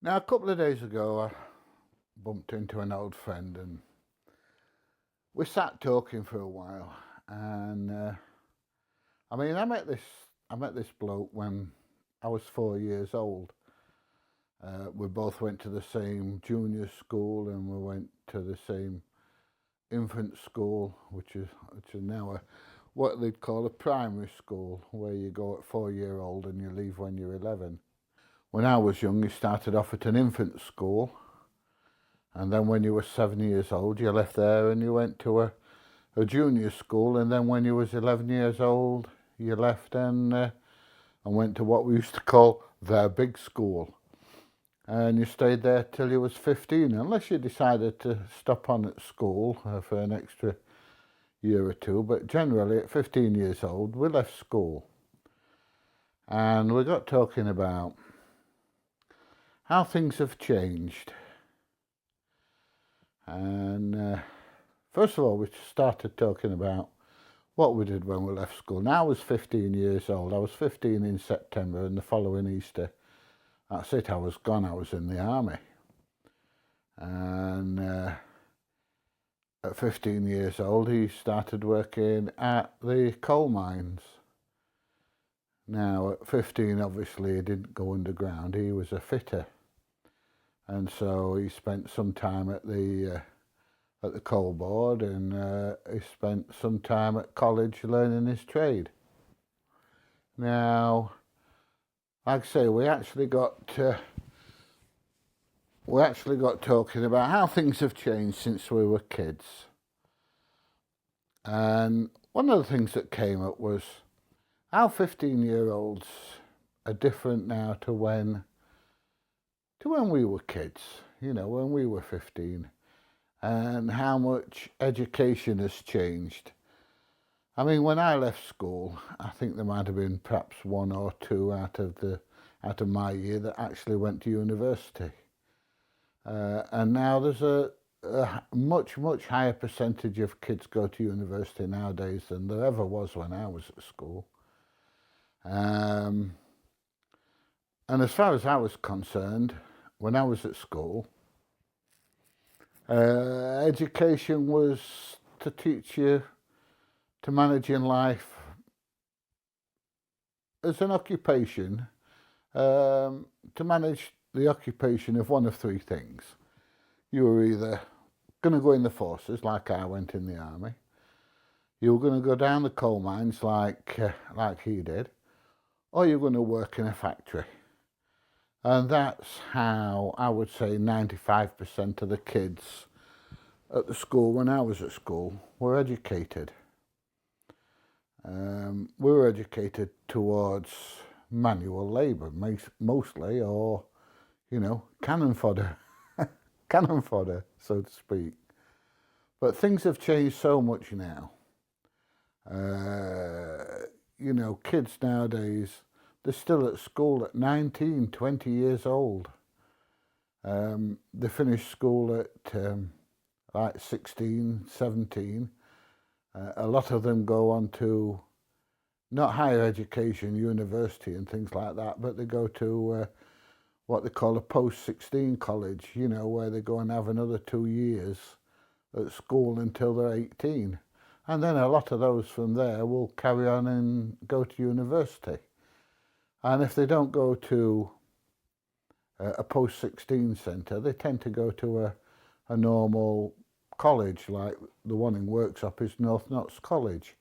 Now, a couple of days ago, I bumped into an old friend and we sat talking for a while. And I met this bloke when I was 4 years old. We both went to the same junior school and we went to the same infant school, which is now what they'd call a primary school, where you go at 4-year-old and you leave when you're 11. When I was young, you started off at an infant school, and then when you were 7 years old, you left there and you went to a junior school, and then when you was 11 years old, you left and went to what we used to call their big school. And you stayed there till you was 15, unless you decided to stop on at school for an extra year or two. But generally, at 15 years old, we left school. And we got talking about how things have changed. And first of all, we started talking about what we did when we left school. Now I was 15 years old. I was 15 in September, and the following Easter, that's it, I was gone. I was in the army. And at 15 years old, he started working at the coal mines. Now, at 15, obviously, he didn't go underground. He was a fitter. And so he spent some time at the coal board, and he spent some time at college learning his trade. Now, like I say, we actually got talking about how things have changed since we were kids. And one of the things that came up was how 15-year-olds are different now to when we were kids, when we were 15, and how much education has changed. I mean, when I left school, I think there might have been perhaps one or two out of my year that actually went to university. And now there's a much higher percentage of kids go to university nowadays than there ever was when I was at school. And as far as I was concerned, when I was at school, education was to teach you to manage in life as an occupation, to manage the occupation of one of three things. You were either going to go in the forces, like I went in the army. You were going to go down the coal mines, like he did, or you were going to work in a factory. And that's how I would say 95% of the kids at the school when I was at school were educated. We were educated towards manual labour, mostly, or, cannon fodder, so to speak. But things have changed so much now. Kids nowadays, they're still at school at 19, 20 years old. They finish school at 16, 17. A lot of them go on to not higher education, university and things like that, but they go to what they call a post-16 college, where they go and have another 2 years at school until they're 18. And then a lot of those from there will carry on and go to university. And if they don't go to a post-16 centre, they tend to go to a normal college, like the one in Worksop is North Notts College.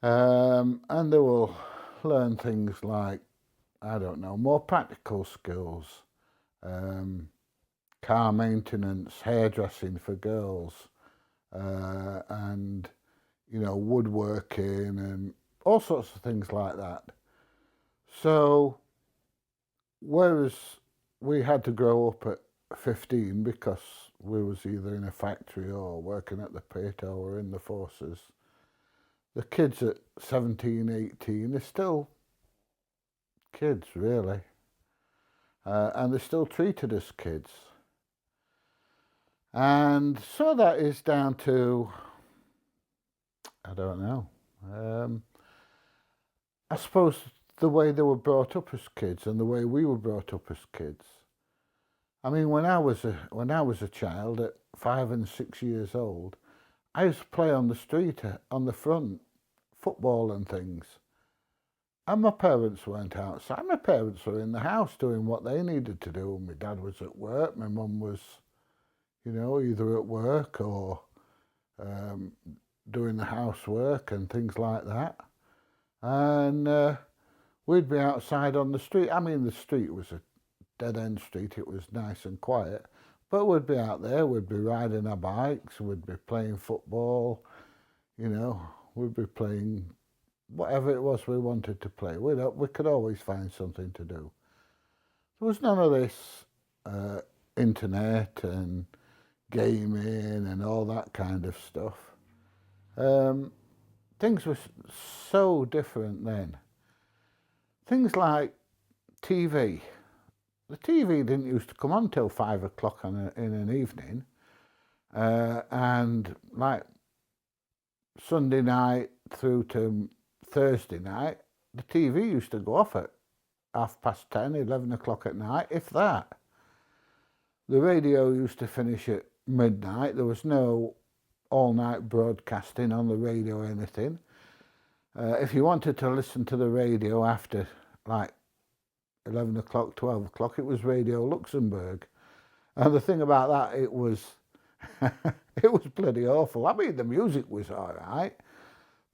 And they will learn things like, more practical skills, car maintenance, hairdressing for girls, and, woodworking and all sorts of things like that. So, whereas we had to grow up at 15 because we was either in a factory or working at the pit or in the forces, the kids at 17, 18 are still kids, really. And they're still treated as kids. And some of that is down to, I don't know, I suppose the way they were brought up as kids and the way we were brought up as kids. I mean, when I was a child at 5 and 6 years old, I used to play on the street, on the front, football and things. And my parents weren't outside. My parents were in the house doing what they needed to do. My dad was at work. My mum was, either at work or doing the housework and things like that. And we'd be outside on the street. I mean, the street was a dead-end street. It was nice and quiet. But we'd be out there. We'd be riding our bikes. We'd be playing football. We'd be playing whatever it was we wanted to play. We could always find something to do. There was none of this internet and gaming and all that kind of stuff. Things were so different then. Things like TV. The TV didn't used to come on till 5 o'clock in an evening. And like Sunday night through to Thursday night, the TV used to go off at 10:30, 11 o'clock at night, if that. The radio used to finish at midnight. There was no all-night broadcasting on the radio or anything. If you wanted to listen to the radio after like 11 o'clock, 12 o'clock, it was Radio Luxembourg. And the thing about that, it was it was bloody awful. I mean, the music was all right,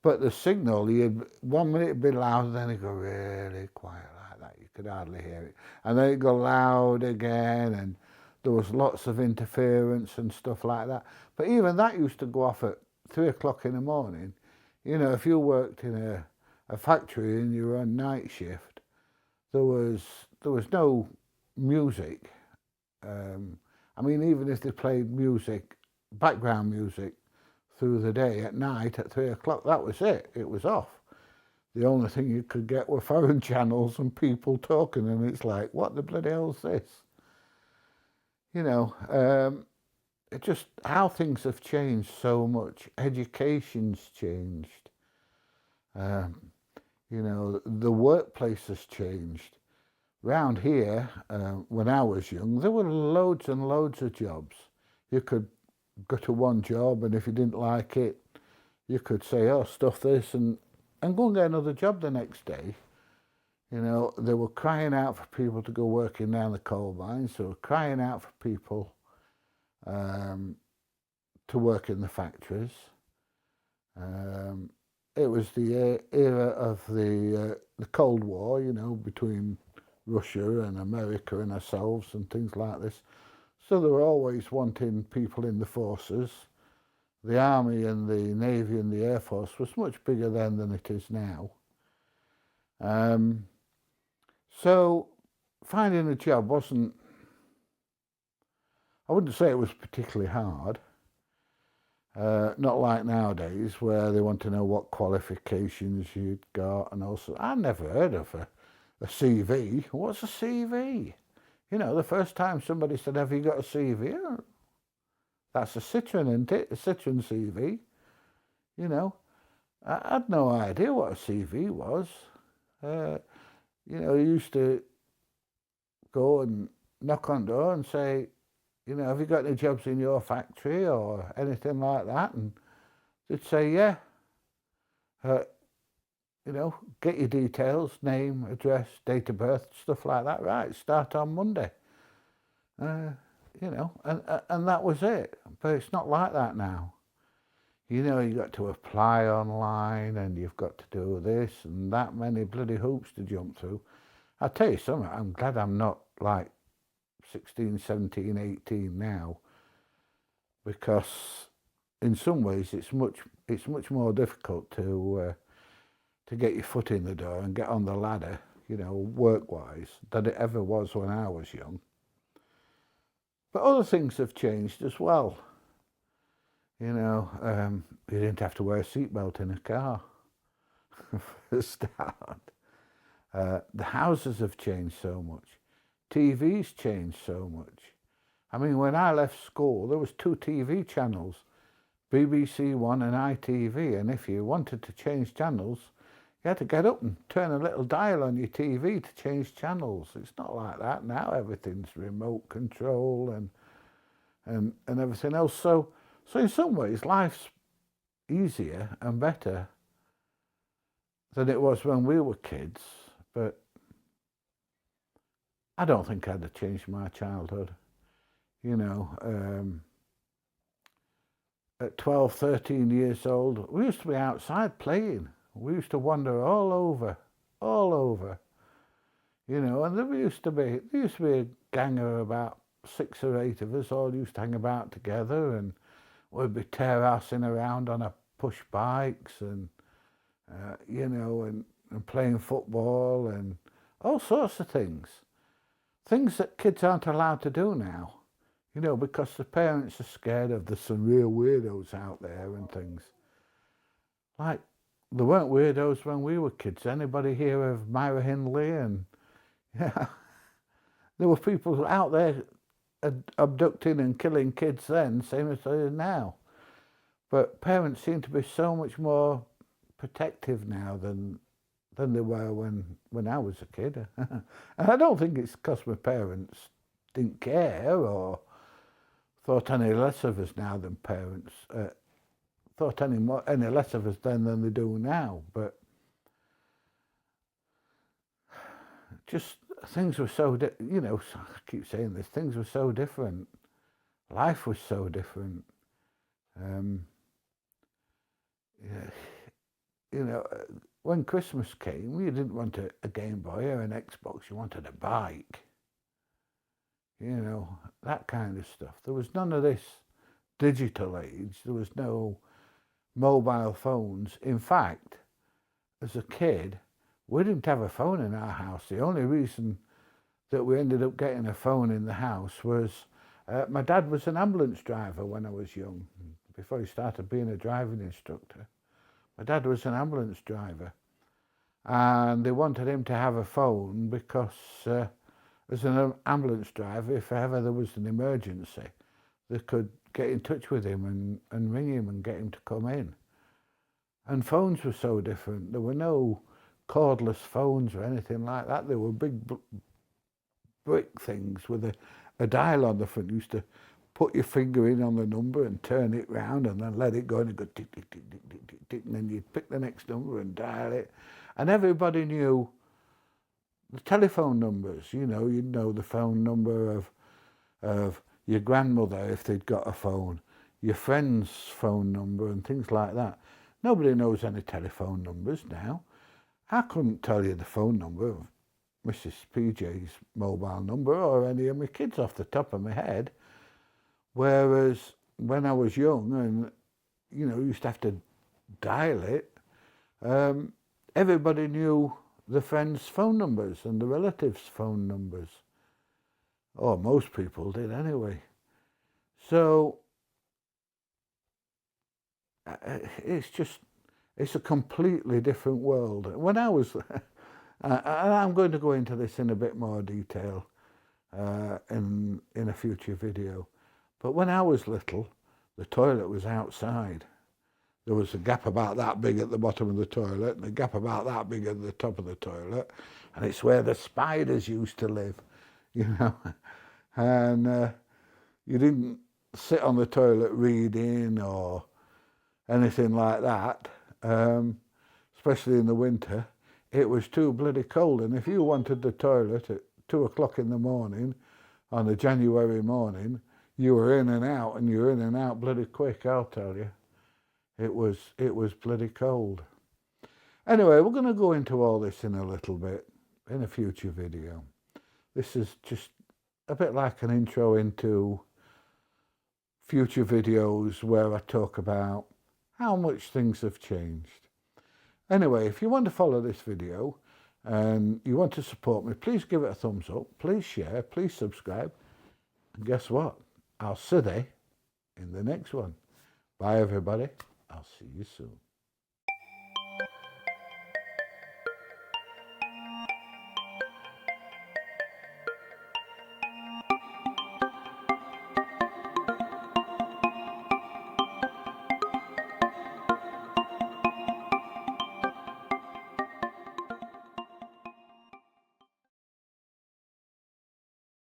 but the signal, 1 minute it'd be loud, and then it'd go really quiet like that. You could hardly hear it. And then it'd go loud again, and there was lots of interference and stuff like that. But even that used to go off at 3 o'clock in the morning. If you worked in a factory and you were on night shift, there was no music. I mean, even if they played music, background music, through the day, at night at 3 o'clock, that was it. It was off. The only thing you could get were foreign channels and people talking, and it's like, what the bloody hell's this? It just, how things have changed so much. Education's changed. The workplace has changed. Round here, when I was young, there were loads and loads of jobs. You could go to one job, and if you didn't like it, you could say, oh, stuff this, and go and get another job the next day. They were crying out for people to go working down the coal mines. They were crying out for people to work in the factories. It was the era of the Cold War, between Russia and America and ourselves and things like this. So they were always wanting people in the forces. The Army and the Navy and the Air Force was much bigger then than it is now. So finding a job wasn't, I wouldn't say it was particularly hard. Not like nowadays where they want to know what qualifications you'd got, and also, I never heard of a CV. What's a CV? The first time somebody said, have you got a CV? That's a Citroen, isn't it? A Citroen CV. I had no idea what a CV was. You used to go and knock on the door and say, have you got any jobs in your factory or anything like that? And they'd say, yeah. Get your details, name, address, date of birth, stuff like that. Right, start on Monday. And that was it. But it's not like that now. You got to apply online, and you've got to do this and that many bloody hoops to jump through. I'll tell you something, I'm glad I'm not like 16, 17, 18 now, because in some ways it's much more difficult to get your foot in the door and get on the ladder, work-wise, than it ever was when I was young. But other things have changed as well. You didn't have to wear a seatbelt in a car, for a start. The houses have changed so much. TV's changed so much. I mean, when I left school, there was 2 TV channels, BBC One and ITV, and if you wanted to change channels, You had to get up and turn a little dial on your TV to change channels. It's not like that now. Everything's remote control and everything else. So in some ways, life's easier and better than it was when we were kids. But I don't think I'd have changed my childhood. You know, at 12, 13 years old, we used to be outside playing. We used to wander all over, you know, and there used to be a gang of about 6 or 8 of us all used to hang about together, and we'd be terracing around on our push bikes and, you know, and playing football and all sorts of things. Things that kids aren't allowed to do now, you know, because the parents are scared of there's some real weirdos out there and things. Like, there weren't weirdos when we were kids. Anybody hear of Myra Hindley? And yeah, there were people out there abducting and killing kids then, same as they are now. But parents seem to be so much more protective now than they were when I was a kid. And I don't think it's because my parents didn't care or thought any less of us now than parents. Thought any less of us then than they do now, but just things were so, you know, I keep saying this, things were so different. Life was so different. Yeah, you know, when Christmas came, you didn't want a Game Boy or an Xbox, you wanted a bike. You know, that kind of stuff. There was none of this digital age. There was no mobile phones. In fact, as a kid, we didn't have a phone in our house. The only reason that we ended up getting a phone in the house was my dad was an ambulance driver when I was young, before he started being a driving instructor. My dad was an ambulance driver, and they wanted him to have a phone because as an ambulance driver, if ever there was an emergency, they could get in touch with him and ring him and get him to come in. And phones were so different. There were no cordless phones or anything like that. They were big brick things with a dial on the front. You used to put your finger in on the number and turn it round and then let it go, and it go tick, tick, tick, tick, tick, tick, tick, and then you'd pick the next number and dial it. And everybody knew the telephone numbers. You know, you'd know the phone number of your grandmother if they'd got a phone, your friend's phone number and things like that. Nobody knows any telephone numbers now. I couldn't tell you the phone number of Mrs. PJ's mobile number or any of my kids off the top of my head. Whereas when I was young and, you know, used to have to dial it, everybody knew the friends' phone numbers and the relatives' phone numbers. Or most people did anyway. So it's a completely different world. When I was, and I'm going to go into this in a bit more detail in a future video, but when I was little, the toilet was outside. There was a gap about that big at the bottom of the toilet and a gap about that big at the top of the toilet, and it's where the spiders used to live, you know. And you didn't sit on the toilet reading or anything like that, especially in the winter. It was too bloody cold, and if you wanted the toilet at 2 o'clock in the morning on a January morning, you were in and out, and you were in and out bloody quick, I'll tell you. It was bloody cold. Anyway, we're going to go into all this in a little bit in a future video. This is just a bit like an intro into future videos where I talk about how much things have changed. Anyway, if you want to follow this video and you want to support me, please give it a thumbs up, please share, please subscribe. And guess what? I'll see you in the next one. Bye everybody. I'll see you soon.